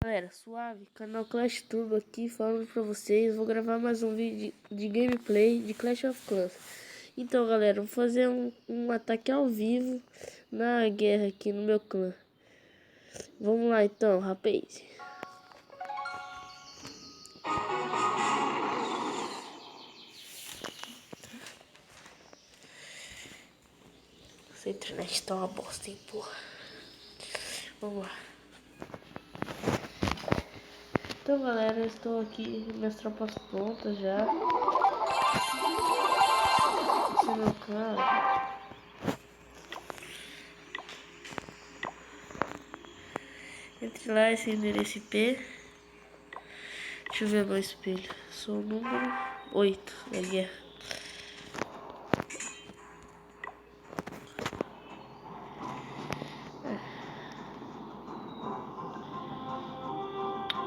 Galera, suave, canal Clash Turbo aqui falando pra vocês. Vou gravar mais um vídeo de gameplay de Clash of Clans. Então galera, vou fazer um ataque ao vivo na guerra aqui no meu clã. Vamos lá então, rapaz. Essa internet tá uma bosta, hein, porra. Vamos lá. Então galera, eu estou aqui, minhas tropas prontas já. Esse é meu clã. Entre lá, esse endereço IP. Deixa eu ver meu espelho. Sou o número 8 da guerra.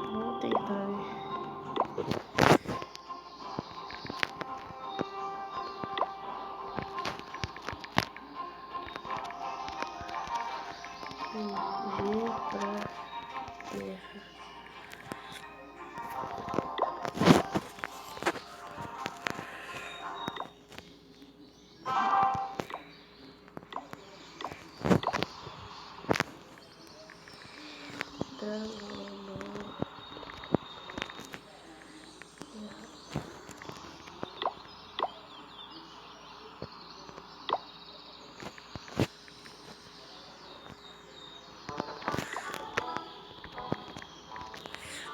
Vamos tentar, né? G pra terra.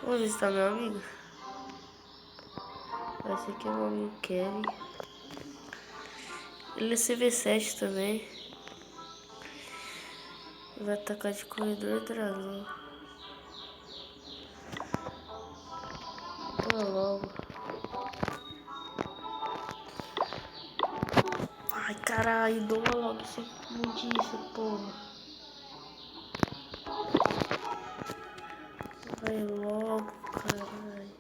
Vamos visitar meu amigo. Esse aqui é meu amigo Kevin. Ele é CV7 também. Vai atacar de corredor dragão. Olha logo. Ai caralho, doa logo esse mundice, porra. Vai logo, caralho.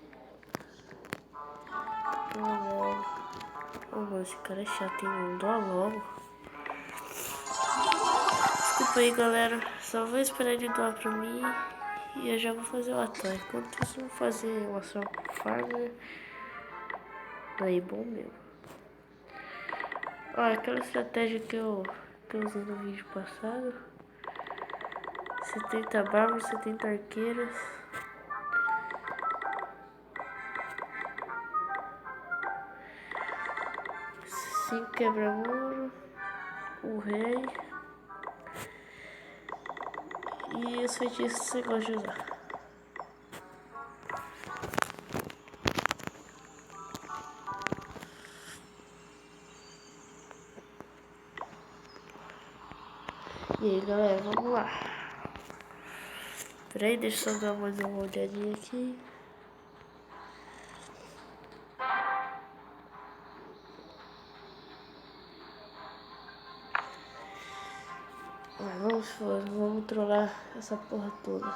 Doa logo. Oh, mano, esse cara é chato, hein? Doa logo. Desculpa aí, galera. Só vou esperar ele doar pra mim. E eu já vou fazer o ataque. Enquanto isso, eu vou fazer uma só farm. Aí, bom mesmo. Ó, aquela estratégia que eu usei no vídeo passado. 70 bárbaros, 70 arqueiras. 5 quebra-muro. O rei. E os feitiços que você gosta de usar. E aí galera, vamos lá. Peraí, deixa eu só dar mais uma olhadinha aqui. Vamos trollar essa porra toda.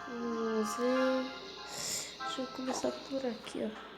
Vamos ver. Deixa eu começar por aqui, ó.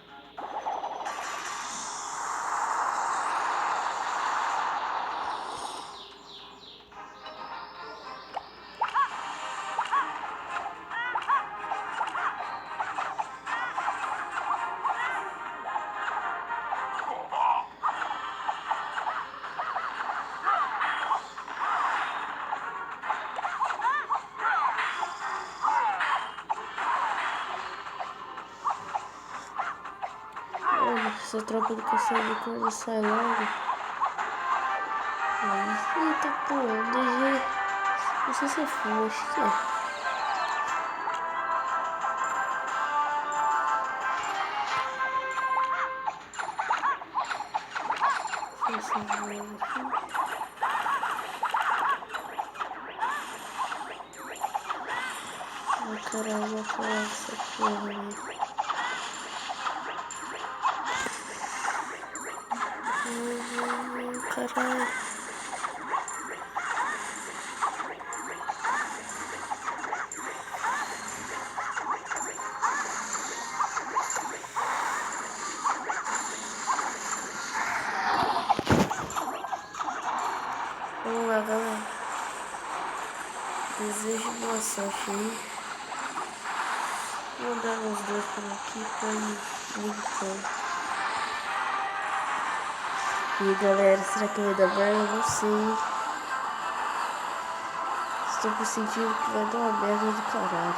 Essa tropa do caçador quando sai logo. Eita porra, um DG. Não sei se é full, acho que é. Essa voa aqui. Ai caramba, qual é essa porra, velho? Caralho. Vamos lá, galera. Desejo boa sorte aí. Vou mandar uns dois por aqui pra ir limpando. E galera, será que vai dar merda? Eu não sei. Estou pressentindo que vai dar uma merda do caralho.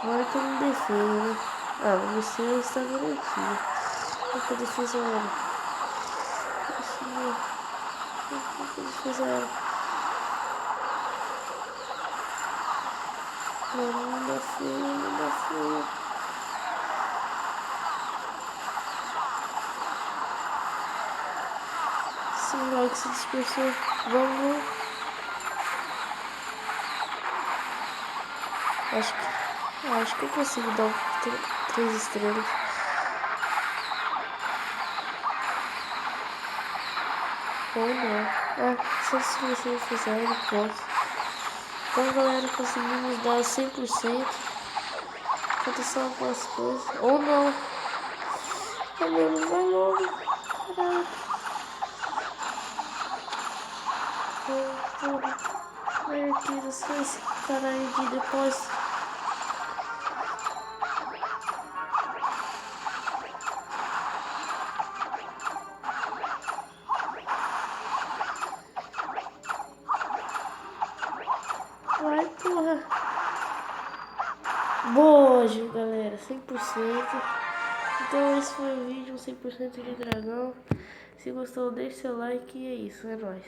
Tomara que eu não defenda, né? Ah, o Messias está garantido. Porque a defesa era. A defesa era. Não dá feio, não dá feio. Sim, logo que se dispersou. Vamos. Acho que eu consigo dar 3 estrelas. Ou não. Só se você fizer, pronto. Então, galera, conseguimos dar 100%. Aconteceu algumas coisas. Ou não. Ah, mano, vai logo. Caralho. Porra. Vai aqui, só esse caralho de depósito. Vai, porra. Boa, galera. 100%. Então esse foi o vídeo 100% de dragão. Se gostou, deixe seu like e é isso. É nóis.